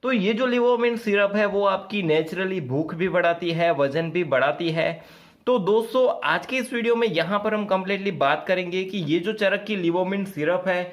तो ये जो लिवोमिन सिरप है वो आपकी नेचुरली भूख भी बढ़ाती है, वजन भी बढ़ाती है। तो दोस्तों आज के इस वीडियो में यहाँ पर हम कंप्लीटली बात करेंगे कि ये जो चरक की लिवोमिन सिरप है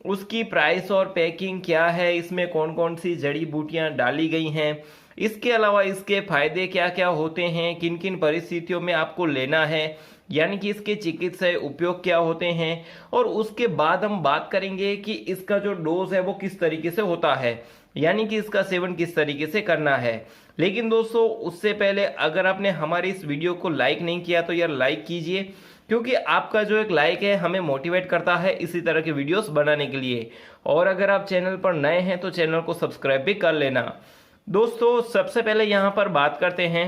उसकी प्राइस और पैकिंग क्या है, इसमें कौन कौन सी जड़ी बूटियां डाली गई हैं, इसके अलावा इसके फायदे क्या क्या होते हैं, किन किन परिस्थितियों में आपको लेना है, यानी कि इसके चिकित्सीय उपयोग क्या होते हैं। और उसके बाद हम बात करेंगे कि इसका जो डोज है वो किस तरीके से होता है, यानी कि इसका सेवन किस तरीके से करना है। लेकिन दोस्तों उससे पहले अगर आपने हमारी इस वीडियो को लाइक नहीं किया तो यार लाइक कीजिए, क्योंकि आपका जो एक लाइक है हमें मोटिवेट करता है इसी तरह के वीडियोस बनाने के लिए। और अगर आप चैनल पर नए हैं तो चैनल को सब्सक्राइब भी कर लेना। दोस्तों सबसे पहले यहाँ पर बात करते हैं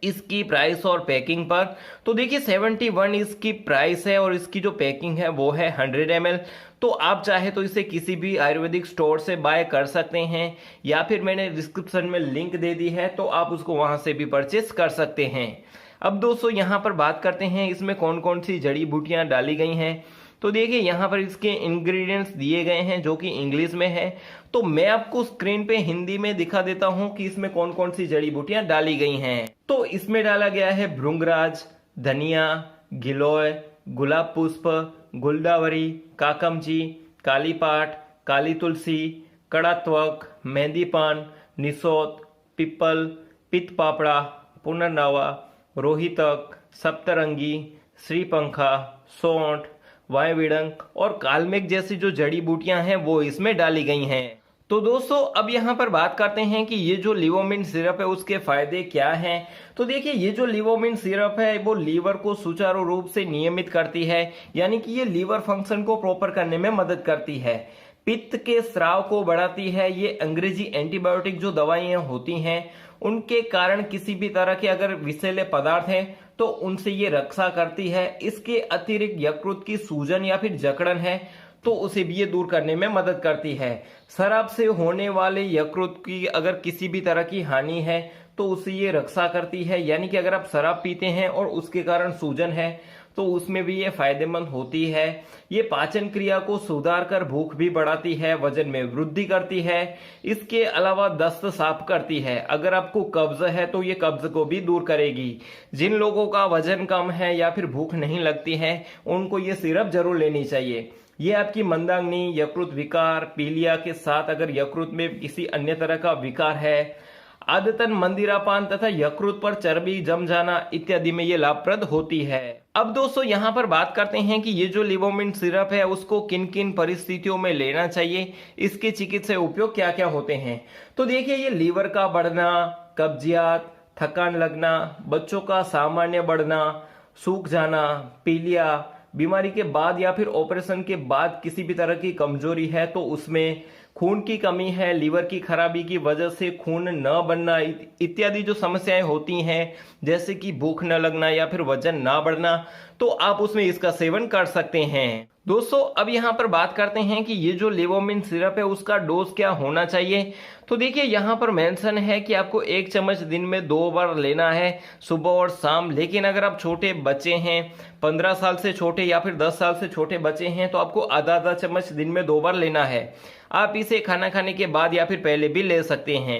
इसकी प्राइस और पैकिंग पर। तो देखिए 71 इसकी प्राइस है और इसकी जो पैकिंग है वो है 100 ml। तो आप चाहे तो इसे किसी भी आयुर्वेदिक स्टोर से बाय कर सकते हैं, या फिर मैंने डिस्क्रिप्शन में लिंक दे दी है तो आप उसको वहां से भी परचेस कर सकते हैं। अब दोस्तों यहाँ पर बात करते हैं इसमें कौन कौन सी जड़ी बूटियां डाली गई हैं। तो देखिए यहाँ पर इसके इंग्रेडिएंट्स दिए गए हैं जो कि इंग्लिश में है। तो मैं आपको स्क्रीन पे हिंदी में दिखा देता हूँ कि इसमें कौन कौन सी जड़ी बूटियां डाली गई हैं। तो इसमें डाला गया है भृंगराज, धनिया, गिलोय, गुलाब पुष्प, गुलदावरी, काकमजी, काली पाट, काली तुलसी, कड़ात्वक, मेहंदी पान, निसोत, पिपल, पित्त पापड़ा, पुनर्नवा, रोहितक, सप्तरंगी, श्रीपंखा, सौंठ, वायविडंक और कालमेघ जैसी जो जड़ी बूटियां हैं वो इसमें डाली गई हैं। तो दोस्तों अब यहाँ पर बात करते हैं कि ये जो लिवोमिन सिरप है उसके फायदे क्या हैं। तो देखिए ये जो लिवोमिन सिरप है वो लीवर को सुचारू रूप से नियमित करती है, यानी कि ये लीवर फंक्शन को प्रॉपर करने में मदद करती है। पित्त के स्राव को बढ़ाती है। ये अंग्रेजी एंटीबायोटिक जो दवाइयां होती हैं उनके कारण किसी भी तरह के अगर विषैले पदार्थ हैं तो उनसे ये रक्षा करती है। इसके अतिरिक्त यकृत की सूजन या फिर जकड़न है तो उसे भी ये दूर करने में मदद करती है। शराब से होने वाले यकृत की अगर किसी भी तरह की हानि है तो उसे ये रक्षा करती है, यानी कि अगर आप शराब पीते हैं और उसके कारण सूजन है तो उसमें भी ये फायदेमंद होती है। ये पाचन क्रिया को सुधार कर भूख भी बढ़ाती है, वजन में वृद्धि करती है। इसके अलावा दस्त साफ करती है। अगर आपको कब्ज है तो ये कब्ज को भी दूर करेगी। जिन लोगों का वजन कम है या फिर भूख नहीं लगती है उनको ये सिरप जरूर लेनी चाहिए। ये आपकी मंदाग्नि, यकृत विकार, पीलिया के साथ अगर यकृत में किसी अन्य तरह का विकार है, आदतन मंदिरापान तथा यकृत पर चर्बी जम जाना इत्यादि में ये लाभप्रद होती है। अब दोस्तों यहाँ पर बात करते हैं कि ये जो लिवोमिन सिरप है उसको किन किन परिस्थितियों में लेना चाहिए, इसके चिकित्सीय उपयोग क्या क्या होते हैं। तो देखिए ये लीवर का बढ़ना, कब्जियत, थकान लगना, बच्चों का सामान्य बढ़ना, सूख जाना, पीलिया, बीमारी के बाद या फिर ऑपरेशन के बाद किसी भी तरह की कमजोरी है तो उसमें, खून की कमी है, लीवर की खराबी की वजह से खून न बनना इत्यादि जो समस्याएं होती हैं, जैसे कि भूख न लगना या फिर वजन ना बढ़ना, तो आप उसमें इसका सेवन कर सकते हैं। दोस्तों अब यहाँ पर बात करते हैं कि ये जो लिवोमिन सिरप है उसका डोज क्या होना चाहिए। तो देखिए यहाँ पर मेंशन है कि आपको 1 चम्मच दिन में 2 बार लेना है, सुबह और शाम। लेकिन अगर आप छोटे बच्चे हैं, 15 साल से छोटे या फिर 10 साल से छोटे बच्चे हैं, तो आपको आधा आधा चम्मच दिन में 2 बार लेना है। आप इसे खाना खाने के बाद या फिर पहले भी ले सकते हैं।